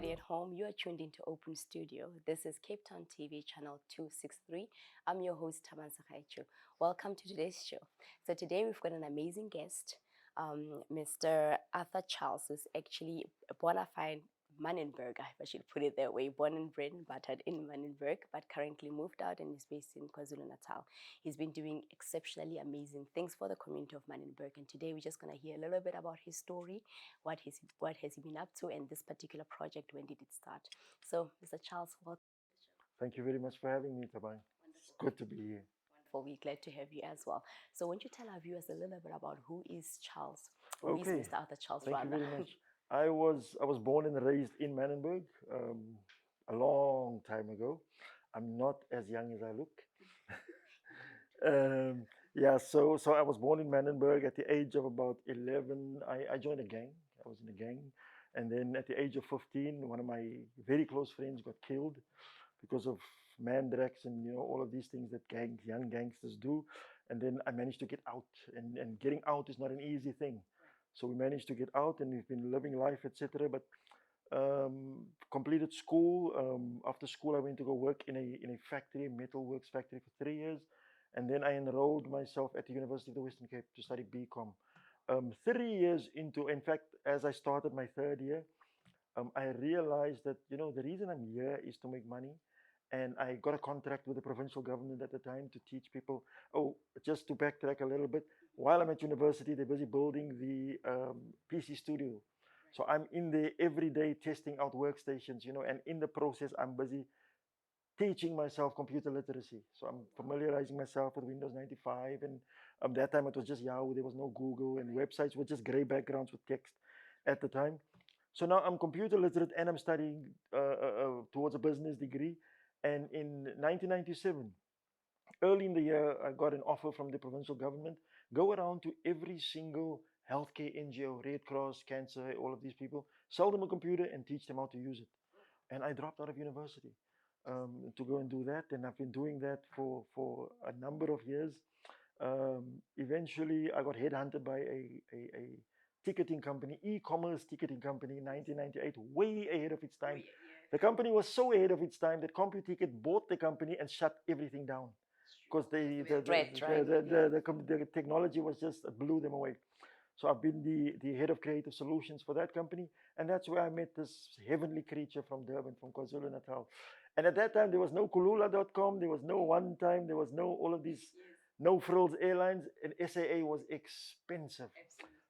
everybody at home. You are tuned into Open Studio. This is Cape Town TV channel 263. I'm your host, Segaecho. Welcome to today's show. So today we've got an amazing guest, Mr. Arthur Charlez, who's actually a bona fide Manenberg, I should put it that way, born and bred and battered in Manenberg, but currently moved out and is based in KwaZulu-Natal. He's been doing exceptionally amazing things for the community of Manenberg, and today we're just going to hear a little bit about his story, what has he been up to, and this particular project, when did it start. So, Mr. Charlez, welcome. Thank you very much for having me, Thabang. It's good to be here. Wonderful. We're glad to have you as well. So, won't you tell our viewers a little bit about who is Charlez? Who is Okay, Mr. Arthur Charlez, thank you rather? very much. I was born and raised in Manenberg a long time ago. I'm not as young as I look. Yeah, so I was born in Manenberg at the age of about 11. I joined a gang. I was in a gang. And then at the age of 15, one of my very close friends got killed because of mandrax and all of these things that young gangsters do. And then I managed to get out. And getting out is not an easy thing. So we managed to get out and we've been living life, etc. But completed school. After school, I went to go work in a factory, metalworks factory for 3 years. And then I enrolled myself at the University of the Western Cape to study BCom. 3 years into, in fact, as I started my third year, I realized that, the reason I'm here is to make money. And I got a contract with the provincial government at the time to teach people. Oh, just to backtrack a little bit, while I'm at university, they're busy building the PC studio. So I'm in there every day testing out workstations, and in the process, I'm busy teaching myself computer literacy. So I'm familiarizing myself with Windows 95. And that time it was just Yahoo, there was no Google, and websites were just gray backgrounds with text at the time. So now I'm computer literate and I'm studying towards a business degree. And in 1997, early in the year, I got an offer from the provincial government. Go around to every single healthcare NGO, Red Cross, Cancer, all of these people, sell them a computer and teach them how to use it. And I dropped out of university to go and do that. And I've been doing that for a number of years. Eventually, I got headhunted by a ticketing company, e-commerce ticketing company in 1998, way ahead of its time. The company was so ahead of its time that CompuTicket bought the company and shut everything down because Threat, right? the technology was just blew them away. So I've been the head of creative solutions for that company, and that's where I met this heavenly creature from Durban, from KwaZulu Natal. And at that time, there was no Kulula.com, there was no One Time, there was no all of these no frills airlines, and SAA was expensive.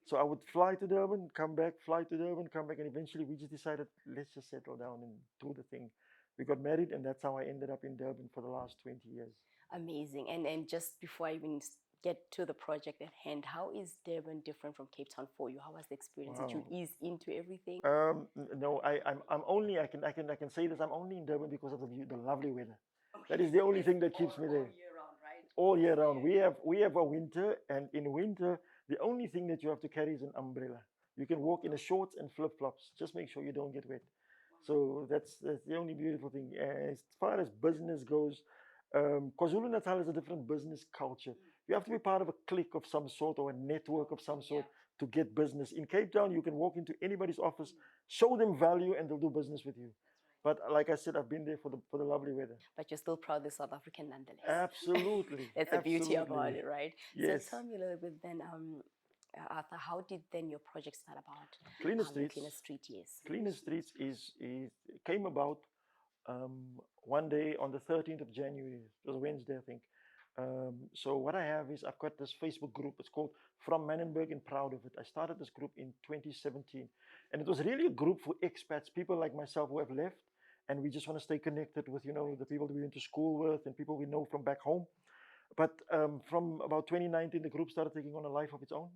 So I would fly to Durban, come back, fly to Durban, come back, and eventually we just decided let's just settle down and do the thing. We got married, and that's how I ended up in Durban for the last 20 years. Amazing. And just before I even get to the project at hand, how is Durban different from Cape Town for you? How was the experience? Did you Wow. ease into everything? No, I'm only I can say this. I'm only in Durban because of the lovely weather. That is the only thing that keeps me there Year round, right? all year round. We have a winter, and in winter, the only thing that you have to carry is an umbrella. You can walk in a shorts and flip flops. Just make sure you don't get wet. So that's the only beautiful thing. As far as business goes, KwaZulu Natal is a different business culture. You have to be part of a clique of some sort or a network of some sort to get business. In Cape Town, you can walk into anybody's office, show them value, and they'll do business with you. But like I said, I've been there for the lovely weather. But you're still proudly South African nonetheless. Absolutely, That's the beauty about absolutely. it, right? So tell Yes. me a little bit then, Arthur, how did then your project start about? Cleaner The Cleaner Streets. Street, yes. Cleaner Streets is came about one day on the 13th of January. It was a Wednesday, I think. So what I have is I've got this Facebook group. It's called From Manenberg and Proud of It. I started this group in 2017, and it was really a group for expats, people like myself who have left, and we just want to stay connected with the people that we went to school with and people we know from back home. But from about 2019, the group started taking on a life of its own,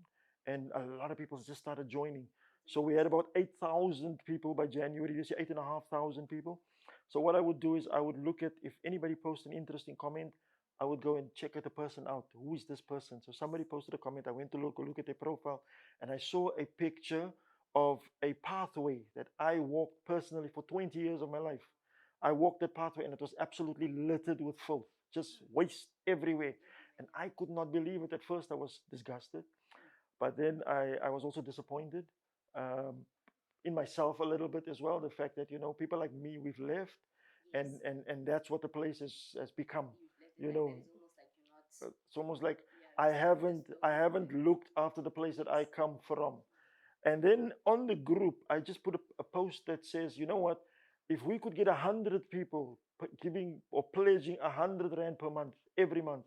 and a lot of people just started joining. So we had about 8,000 people by January this year, 8,500 people. So what I would do is I would look at if anybody posts an interesting comment, I would go and check the person out. Who is this person? So somebody posted a comment. I went to look at their profile, and I saw a picture of a pathway that I walked personally for 20 years of my life. I walked that pathway, and it was absolutely littered with filth, just waste everywhere. And I could not believe it. At first, I was disgusted, but then I was also disappointed. Um, in myself a little bit as well. The fact that, people like me, we've left, and that's what the place has become. You know, it's almost like I haven't looked after the place that I come from. And then on the group, I just put a post that says, you know what? If we could get 100 people giving or pledging 100 rand per month, every month,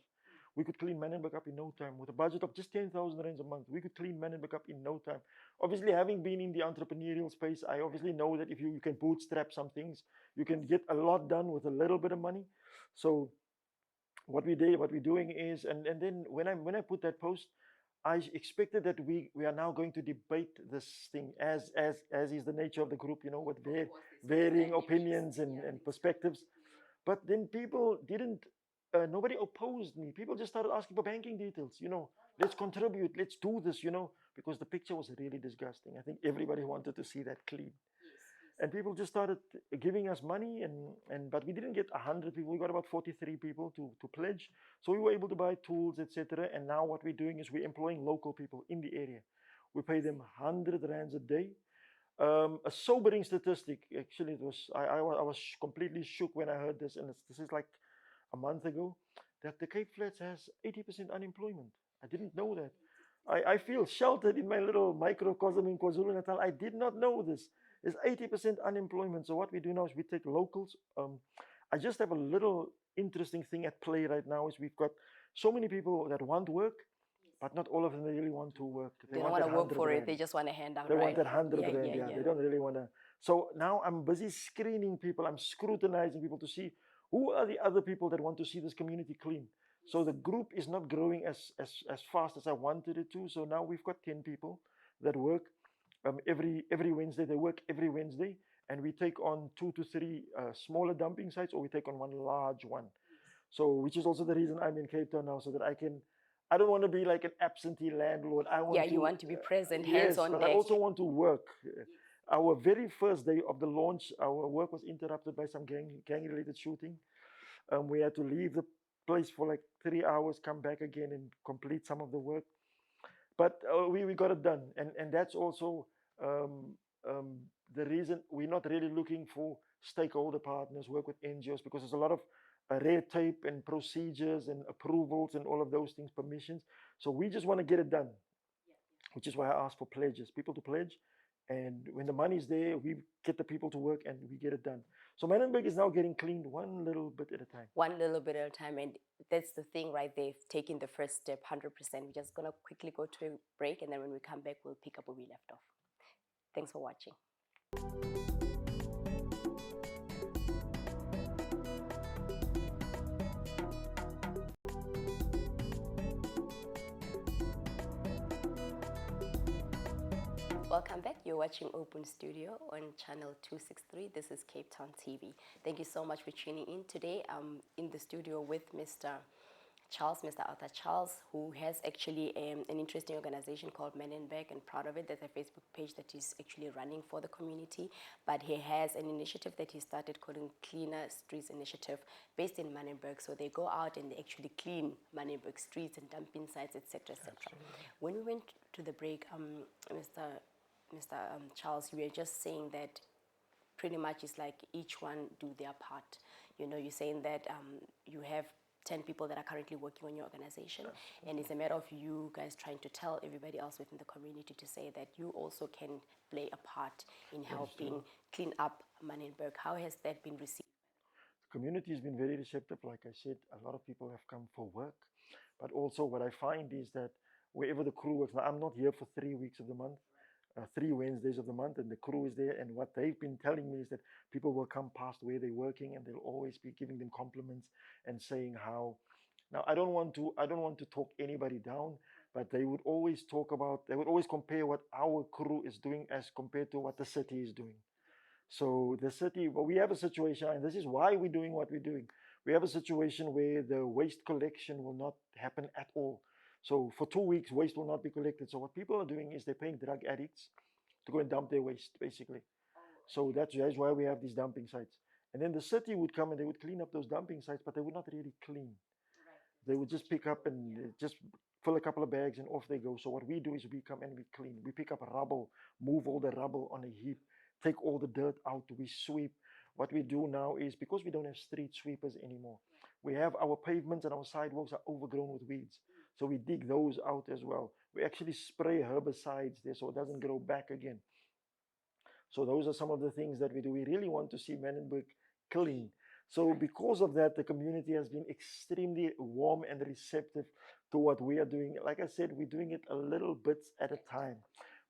we could clean Manenberg up in no time. With a budget of just 10,000 rands a month, we could clean Manenberg up in no time. Obviously, having been in the entrepreneurial space, I obviously know that if you can bootstrap some things, you can get a lot done with a little bit of money. So what we're doing is, and then when I put that post, I expected that we are now going to debate this thing as is the nature of the group, with varying opinions and perspectives. But then people didn't, nobody opposed me. People just started asking for banking details, let's contribute, let's do this, because the picture was really disgusting. I think everybody wanted to see that clean. And people just started giving us money, and but we didn't get 100 people. We got about 43 people to pledge, so we were able to buy tools, etc. And now what we're doing is we're employing local people in the area. We pay them 100 rands a day. A sobering statistic, actually. It was I was completely shook when I heard this, and this is like a month ago, that the Cape Flats has 80% unemployment. I didn't know that. I feel sheltered in my little microcosm in KwaZulu-Natal. I did not know this. There's 80% unemployment. So what we do now is we take locals. I just have a little interesting thing at play right now is we've got so many people that want work, but not all of them really want to work. They don't want to work for it. They just want a handout. They want that 100 rand. Yeah, they don't really want to. So now I'm busy screening people. I'm scrutinizing people to see who are the other people that want to see this community clean. So the group is not growing as fast as I wanted it to. So now we've got 10 people that work every Wednesday. They work every Wednesday, and we take on 2 to 3 smaller dumping sites, or we take on one large one. So, which is also the reason I'm in Cape Town now, so that I don't want to be like an absentee landlord. You want to be present, yes, hands on but deck. I also want to work. Our very first day of the launch, our work was interrupted by some gang-related shooting. We had to leave the place for like 3 hours, come back again, and complete some of the work. But we got it done, and that's also the reason we're not really looking for stakeholder partners, work with NGOs, because there's a lot of red tape and procedures and approvals and all of those things, permissions. So we just want to get it done, which is why I asked for pledges, people to pledge. And when the money's there, we get the people to work and we get it done. So Manenberg is now getting cleaned one little bit at a time. One little bit at a time. And that's the thing, right? They've taken the first step 100%. We're just going to quickly go to a break. And then when we come back, we'll pick up where we left off. Thanks for watching. Welcome back. You're watching Open Studio on channel 263. This is Cape Town TV. Thank you so much for tuning in. Today I'm in the studio with Mr. Charlez, Mr. Arthur Charlez, who has actually an interesting organization called Manenberg, and proud of it. There's a Facebook page that he's actually running for the community, but he has an initiative that he started called Cleaner Streets Initiative, based in Manenberg. So they go out and they actually clean Manenberg streets and dumping sites, etc., etc. When we went to the break, Mr. Charlez, we were just saying that pretty much it's like each one do their part. You're saying that you have 10 people that are currently working on your organization, and it's a matter of you guys trying to tell everybody else within the community to say that you also can play a part in helping clean up Manenberg. How has that been received? The community has been very receptive. Like I said, a lot of people have come for work, but also what I find is that wherever the crew works, now I'm not here for 3 weeks of the month, 3 Wednesdays of the month, and the crew is there. And what they've been telling me is that people will come past where they're working, and they'll always be giving them compliments and saying how. Now I don't want to talk anybody down, but they would always compare what our crew is doing as compared to what the city is doing. So the city, well, we have a situation, and this is why we're doing what we're doing. We have a situation where the waste collection will not happen at all. So for 2 weeks, waste will not be collected. So what people are doing is they're paying drug addicts to go and dump their waste, basically. So that's why we have these dumping sites. And then the city would come and they would clean up those dumping sites, but they would not really clean. They would just pick up and just fill a couple of bags, and off they go. So what we do is we come and we clean. We pick up rubble, move all the rubble on a heap, take all the dirt out, we sweep. What we do now is, because we don't have street sweepers anymore, we have our pavements and our sidewalks are overgrown with weeds. So we dig those out as well. We actually spray herbicides there so it doesn't grow back again. So those are some of the things that we do. We really want to see Manenberg clean. So because of that, the community has been extremely warm and receptive to what we are doing. Like I said, we're doing it a little bit at a time,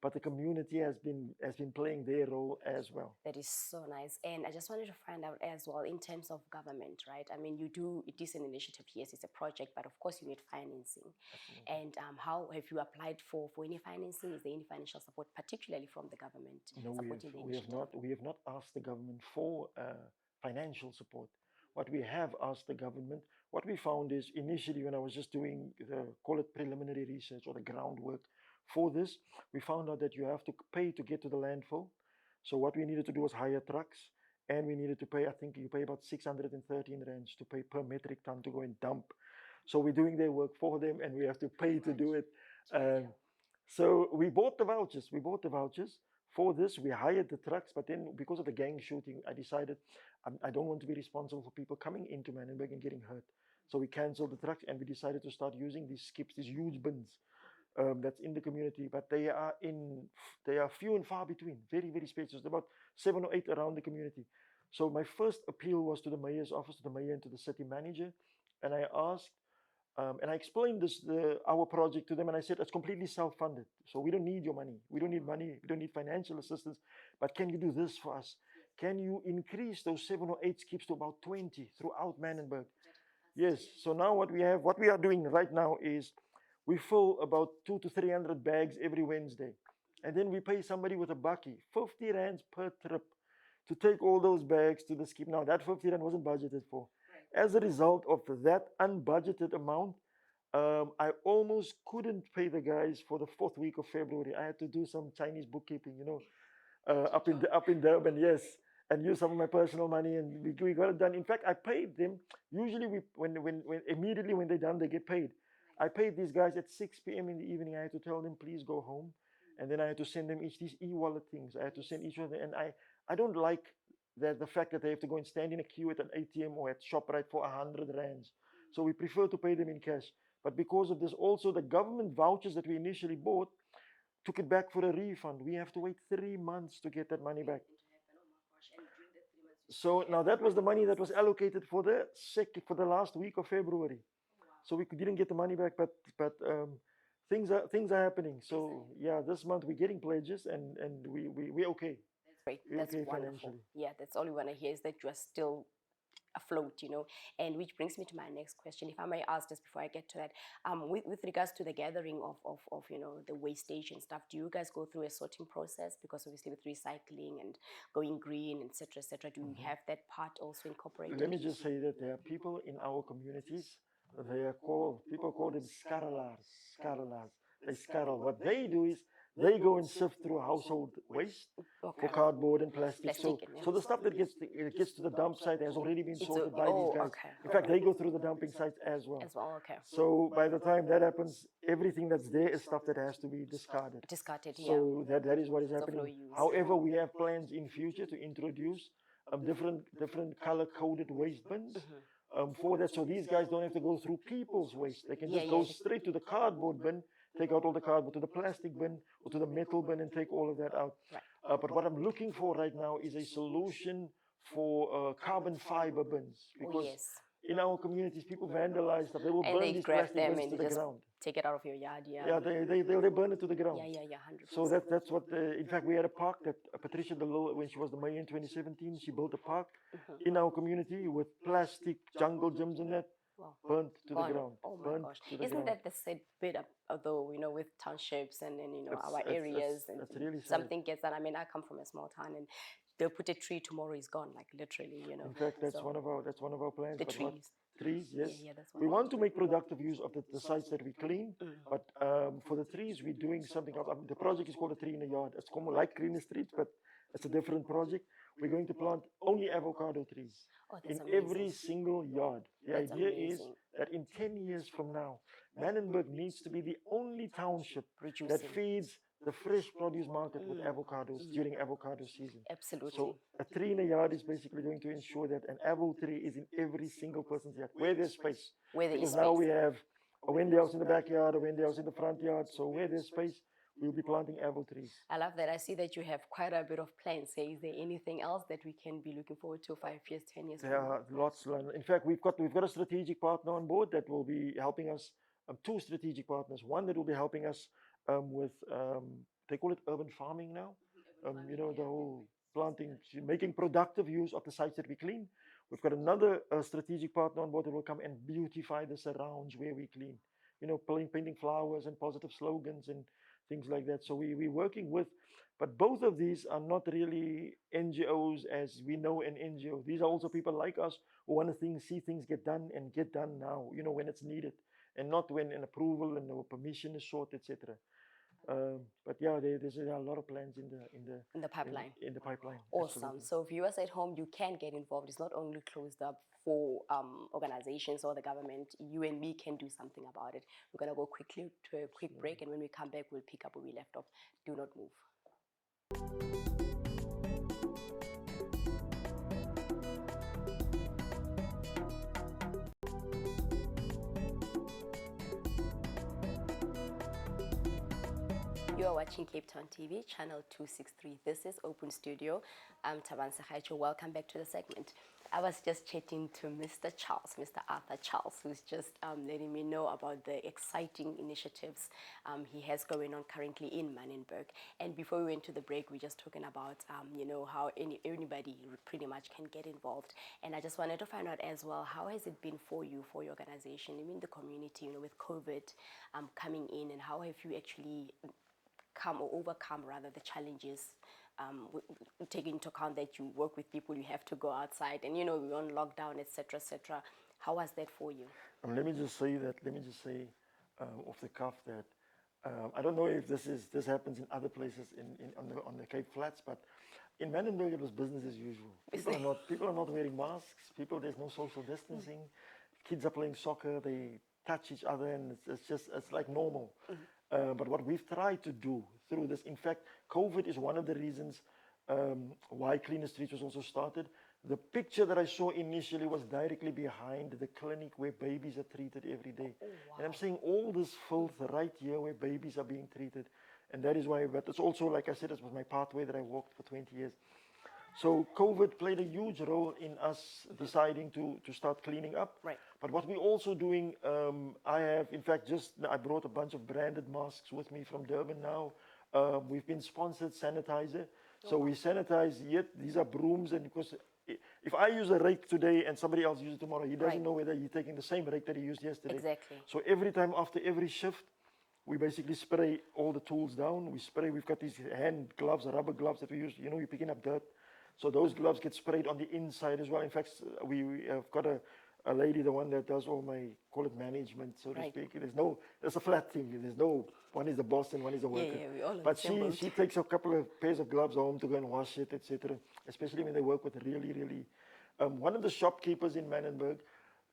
but the community has been playing their role as well. That is so nice. And I just wanted to find out as well, in terms of government, right? I mean, it is an initiative, yes, it's a project, but of course you need financing. Absolutely. And how have you applied for any financing? Is there any financial support, particularly from the government, No, supporting the initiative? we have not asked the government for financial support. What we have asked the government, what we found is, initially when I was just doing the, call it, preliminary research or the groundwork for this, we found out that you have to pay to get to the landfill. So what we needed to do was hire trucks, and we needed to pay, I think you pay about 613 rands to pay per metric ton to go and dump. So we're doing their work for them, and we have to pay to do it. So we bought the vouchers. We bought the vouchers for this. We hired the trucks, but then because of the gang shooting, I decided I don't want to be responsible for people coming into Manenberg and getting hurt. So we canceled the trucks, and we decided to start using these skips, these huge bins that's in the community, but they are few and far between, very, very spacious. There's about 7 or 8 around the community. So my first appeal was to the mayor's office, to the mayor and to the city manager, and I asked, and I explained our project to them, and I said it's completely self-funded. So we don't need your money. We don't need money. We don't need financial assistance. But can you do this for us? Can you increase those 7 or 8 skips to about 20 throughout Manenberg? Yes. So now what we are doing right now is we fill about 200 to 300 bags every Wednesday, and then we pay somebody with a bakkie 50 rands per trip to take all those bags to the skip. Now that 50 rand wasn't budgeted for. As a result of that unbudgeted amount, I almost couldn't pay the guys for the 4th week of February. I had to do some Chinese bookkeeping, up in Durban, yes, and use some of my personal money, and we got it done. In fact, I paid them. Usually, when immediately when they're done, they get paid. I paid these guys at 6 p.m. in the evening. I had to tell them, please go home, and then I had to send them each these e-wallet things. I had to send each of them, and I don't like the fact that they have to go and stand in a queue at an ATM or at ShopRite for 100 rands. So we prefer to pay them in cash. But because of this, also the government vouchers that we initially bought took it back for a refund. We have to wait 3 months to get that money back. So now that was the money that was allocated for the last week of February. So we didn't get the money back, but things are happening. So yeah, this month we're getting pledges, and we're okay. Great. We're That's okay wonderful. financially. Yeah, that's all we want to hear, is that you are still afloat, and which brings me to my next question, if I may ask, just before I get to that, with regards to the gathering of the wastage and stuff, do you guys go through a sorting process? Because obviously with recycling and going green, etc., do you have that part also incorporated? Let me just say that there are people in our communities, people call them scarrelars. They scarrel. What they do is they go and sift through household waste for cardboard and plastic. So the stuff that gets to the dump site has already been sorted by these guys. okay. In fact, they go through the dumping sites as well. As well, okay. So by the time that happens, everything that's there is stuff that has to be discarded. Discarded, yeah. So that is what is no happening. use. However, we have plans in future to introduce different color-coded waste bins for that. So these guys don't have to go through people's waste. They can just go straight to the cardboard bin, take out all the cardboard, to the plastic bin or to the metal bin, and take all of that out. Right. But what I'm looking for right now is a solution for carbon fiber bins, because yes. in our communities, people vandalize stuff. They will And burn they these grab plastic them bins and to they the just ground. take it out of your yard, yeah. Yeah, they burn it to the ground. Yeah, 100%. So that's what. In fact, we had a park that Patricia Delille, when she was the mayor in 2017, she built a park in our community with plastic jungle gyms and that. Wow. Burnt to the ground. Oh my Burnt gosh. to the Isn't ground. that the sad bit, although, with townships and our It's- areas, and it's really sad. something gets that. I mean, I come from a small town, and they'll put a tree, tomorrow is gone, like literally, In fact, that's So, one of our plans. the But what- trees. trees, yes. Yeah, that's We want to make productive use of the sites that we clean, but for the trees, we're doing something else. The project is called A Tree in a Yard. It's called like Green Streets, but It's a different project. We're going to plant only avocado trees Oh, that's in amazing. every single yard. The That's idea is amazing. that in 10 years from now, Manenberg needs to be the only township that Producing. feeds the fresh produce market with avocados during avocado season. Absolutely. So a tree in a yard is basically going to ensure that an apple tree is in every single person's yard, where there's space. Where there is Because now space. we have a window house in the backyard, a window house in the front yard. So where there's space, we'll be planting apple trees. I love that. I see that you have quite a bit of plans. So is there anything else that we can be looking forward to 5 years, 10 years from There now? are lots. In fact, we've got a strategic partner on board that will be helping us. Two strategic partners. One that will be helping us with they call it urban farming now. The whole planting, making productive use of the sites that we clean. We've got another strategic partner on board that will come and beautify the surrounds where we clean. Painting flowers and positive slogans and things like that. So we're working with, but both of these are not really NGOs as we know an NGO. These are also people like us who want to see things get done and get done now, when it's needed, and not when an approval and a permission is sought, etc. But yeah, there are a lot of plans in In the pipeline. in the pipeline. Awesome. Absolutely. So viewers at home, you can get involved. It's not only closed up for organizations or the government. You and me can do something about it. We're going to go quickly to a quick break, and when we come back, we'll pick up where we left off. Do not move. You are watching Cape Town TV, channel 263. This is Open Studio. I'm Segaecho. Welcome back to the segment. I was just chatting to Mr. Charles, Mr. Arthur Charles, who's just letting me know about the exciting initiatives he has going on currently in Manenberg. And before we went to the break, we were just talking about, how anybody pretty much can get involved. And I just wanted to find out as well, how has it been for you, for your organization, even the community, with COVID coming in, and how have you actually overcome rather the challenges, taking into account that you work with people, you have to go outside, and we're on lockdown, etc., etc. How was that for you? Let me just say off the cuff that I don't know if this happens in other places on the Cape Flats, but in Manenberg it was business as usual. People are not wearing masks. There's no social distancing. Kids are playing soccer. They touch each other, and it's like normal. But what we've tried to do through this, in fact, COVID is one of the reasons why Cleaner Streets was also started. The picture that I saw initially was directly behind the clinic where babies are treated every day. Oh, wow. And I'm saying all this filth right here where babies are being treated. And that is why, but it's also, like I said, it was my pathway that I walked for 20 years. So COVID played a huge role in us deciding to start cleaning up. Right. But what we're also doing, I brought a bunch of branded masks with me from Durban now. We've been sponsored sanitizer. So we sanitize these are brooms, and because if I use a rake today and somebody else uses it tomorrow, he doesn't know whether you're taking the same rake that he used yesterday. Exactly. So every time after every shift, we basically spray all the tools down. We've got these hand gloves, rubber gloves that we use. You're picking up dirt. So those gloves get sprayed on the inside as well. In fact, we have got a lady, the one that does all my, call it management, so to speak. There's a flat thing. There's no, one is the boss and one is the worker. Yeah, we all but she takes a couple of pairs of gloves home to go and wash it, etc. Especially when they work with really, really. One of the shopkeepers in Manenberg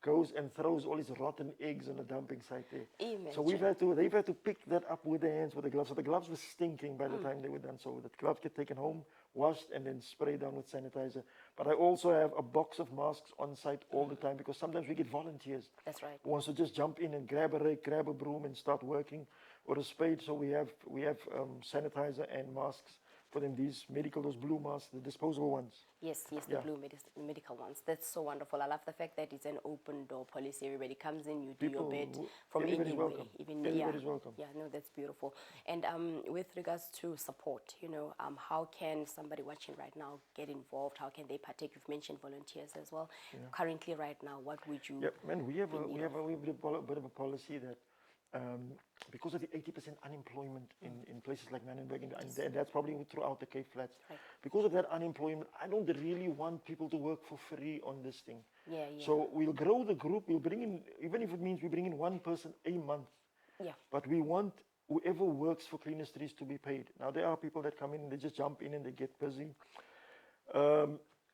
goes and throws all his rotten eggs on the dumping site there. Imagine. So they've had to pick that up with their hands with the gloves. So the gloves were stinking by the time they were done. So the gloves get taken home, washed, and then sprayed down with sanitizer. But I also have a box of masks on site all the time, because sometimes we get volunteers. That's right. Who wants to just jump in and grab a rake, grab a broom, and start working, or a spade. So we have sanitizer and masks for them. Those blue masks, the disposable ones. Yes, the blue medical ones. That's so wonderful. I love the fact that it's an open door policy. Everybody comes in, you do your bit from everybody's anywhere. welcome. Everybody's welcome. Yeah, no, that's beautiful. And with regards to support, how can somebody watching right now get involved? How can they partake? You've mentioned volunteers as well. Yeah. Currently, right now, what would you? Yeah, man, we have a bit of a policy that. Because of the 80% unemployment in places like Manenberg, and that's probably throughout the Cape Flats. Right. Because of that unemployment, I don't really want people to work for free on this thing. Yeah. So we'll grow the group. We'll bring in, even if it means we bring in one person a month. Yeah. But we want whoever works for Cleaner Streets to be paid. Now, there are people that come in and they just jump in and they get busy.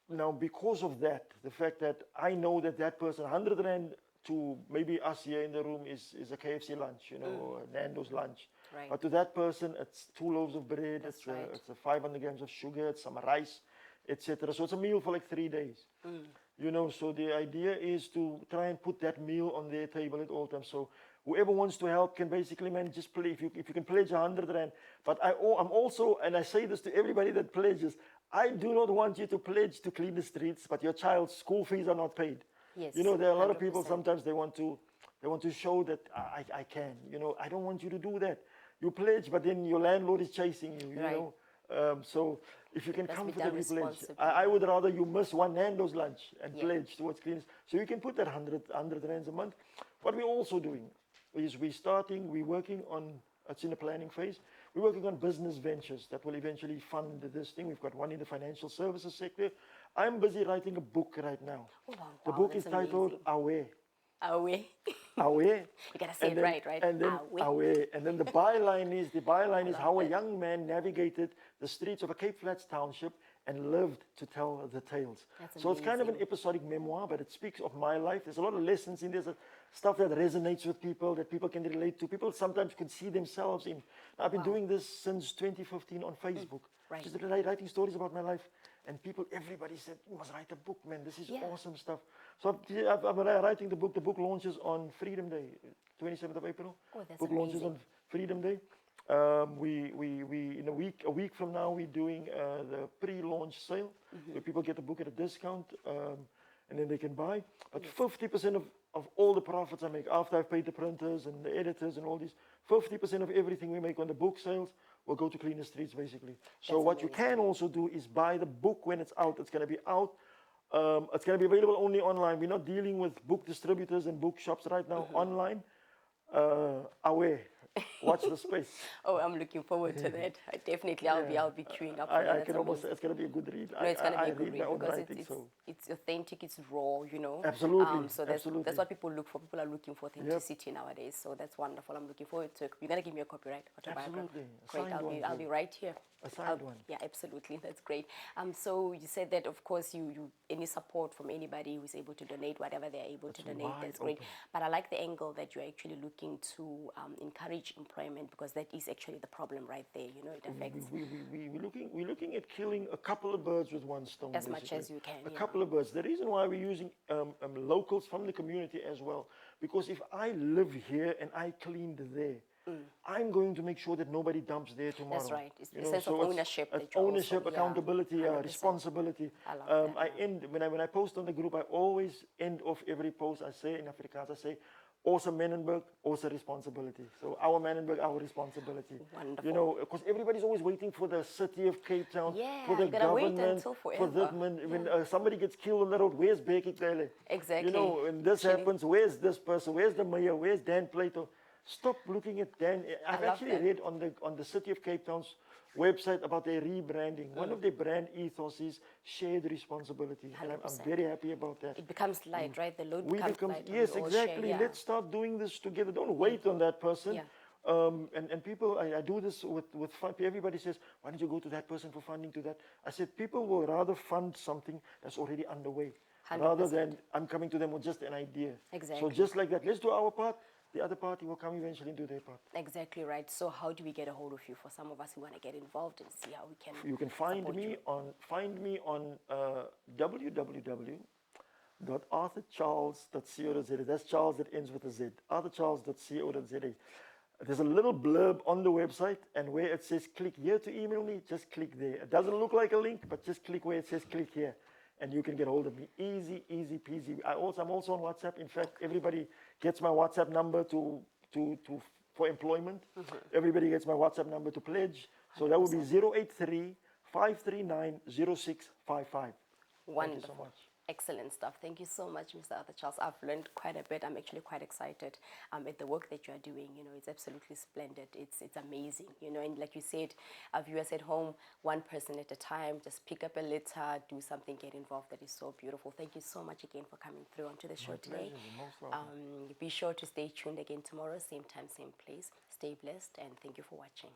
Now, because of that, the fact that I know that that person, 100 Rand to maybe us here in the room is a KFC lunch, you know, or a Nando's lunch. Right. But to that person, it's 2 loaves of bread, That's it's, right. it's a 500 grams of sugar, it's some rice, etc. So it's a meal for like 3 days. You know, so the idea is to try and put that meal on their table at all times. So whoever wants to help can basically, man, just play. If you can pledge 100 Rand. But I'm also, and I say this to everybody that pledges, I do not want you to pledge to clean the streets, but your child's school fees are not paid. Yes, You know, there are a lot of people, 100%. sometimes they want to show that I can. You know, I don't want you to do that. You pledge, but then your landlord is chasing you, you Right. know. So if you can Let's be comfortably done pledge, responsibly. I would rather you miss one Nando's lunch and Yeah. pledge towards cleaners. So you can put that 100 Rands a month. What we're also doing is we're working on, it's in the planning phase, we're working on business ventures that will eventually fund this thing. We've got one in the financial services sector. I'm busy writing a book right now. Oh, wow, The wow, book is that's titled amazing. Away. Away. Away. You gotta say And it then- right? And then Away. away. And then the byline is how a that. young man navigated the streets of a Cape Flats township and lived to tell the tales. That's So it's kind of an amazing. episodic memoir, but it speaks of my life. There's a lot of lessons in there, stuff that resonates with people, that people can relate to. People sometimes could see themselves in. I've been doing this since 2015 on Facebook. Right. Just writing stories about my life. And everybody said, you must write a book, man. This is Yeah. awesome stuff. So I'm writing the book. The book launches on Freedom Day, 27th of April. Oh, that's book launches amazing. on Freedom Day. We in a week from now, we're doing the pre-launch sale, where people get the book at a discount, and then they can buy. But 50% of all the profits I make, after I've paid the printers and the editors and all these, 50% of everything we make on the book sales will go to Cleaner Streets, basically. So That's what you can also do is buy the book when it's out. It's going to be out. It's going to be available only online. We're not dealing with book distributors and bookshops right now. Online, away. Watch the space. Oh, I'm looking forward to that. I'll be queuing up for that. I That's can almost say amazing. it's going to be a good read. No, it's going to be a good read read my own because writing, so. it's authentic, it's raw, you know. Absolutely, So that's absolutely. what people look for. People are looking for authenticity nowadays. So that's wonderful. I'm looking forward to it. You're going to give me a copyright autobiography. Absolutely. A Great. signed one, I'll be right here. A signed one. Yeah, absolutely. That's great. So you said that, of course, you any support from anybody who's able to donate, whatever they're able to donate, wide that's great. open. But I like the angle that you're actually looking to encourage employment, because that is actually the problem right there. You know, it affects We're looking at killing a couple of birds with one stone. as much basically. as you can. A yeah. couple of birds. The reason why we're using locals from the community as well, because if I live here and I cleaned there, I'm going to make sure that nobody dumps there tomorrow. That's right. It's You the know, sense so of it's- ownership it's that you also- ownership, yeah, accountability, 100%. responsibility. I love that, I end when I post on the group. I always end off every post. I say in Afrikaans, I say, also Manenberg, also responsibility. So our Manenberg, our responsibility. Wonderful. You know, because everybody's always waiting for the city of Cape Town, Yeah, for the you gotta wait government, until for forever. when somebody gets killed on the road. Where's Becky Kele? Exactly. You know, when this Actually- happens, where's this person? Where's the mayor? Where's Dan Plato? Stop looking at Dan. I've love actually that. read on the City of Cape Town's website about their rebranding. One of their brand ethos is shared responsibility, and I'm 100%. very happy about that. It becomes light, right? The load We becomes become light. when yes, we all share, exactly. yeah. Let's start doing this together. Don't wait on that person. Yeah. And people, I do this with fund. Everybody says, why don't you go to that person for funding to that? I said, people will rather fund something that's already underway, rather 100%. than I'm coming to them with just an idea. Exactly. So just like that, let's do our part. The other party will come eventually and do their part. Exactly right. So how do we get a hold of you for some of us who want to get involved and see how we can You can find support me you? on www.arthurcharles.co.za. That's Charles that ends with a Z. arthurcharles.co.za. There's a little blurb on the website, and where it says click here to email me, just click there. It doesn't look like a link, but just click where it says click here, and you can get hold of me. Easy, easy peasy. I'm also on WhatsApp. In fact, everybody gets my WhatsApp number for employment. Everybody gets my WhatsApp number to pledge. So that would be 083 539 0655. Thank you so Wonderful. much. Excellent stuff. Thank you so much, Mr. Arthur Charles. I've learned quite a bit. I'm actually quite excited at the work that you are doing. You know, it's absolutely splendid. It's amazing. You know, and like you said, our viewers at home, one person at a time, just pick up a litter, do something, get involved. That is so beautiful. Thank you so much again for coming through onto the show My today. pleasure. You're most welcome. Be sure to stay tuned again tomorrow, same time, same place. Stay blessed, and thank you for watching.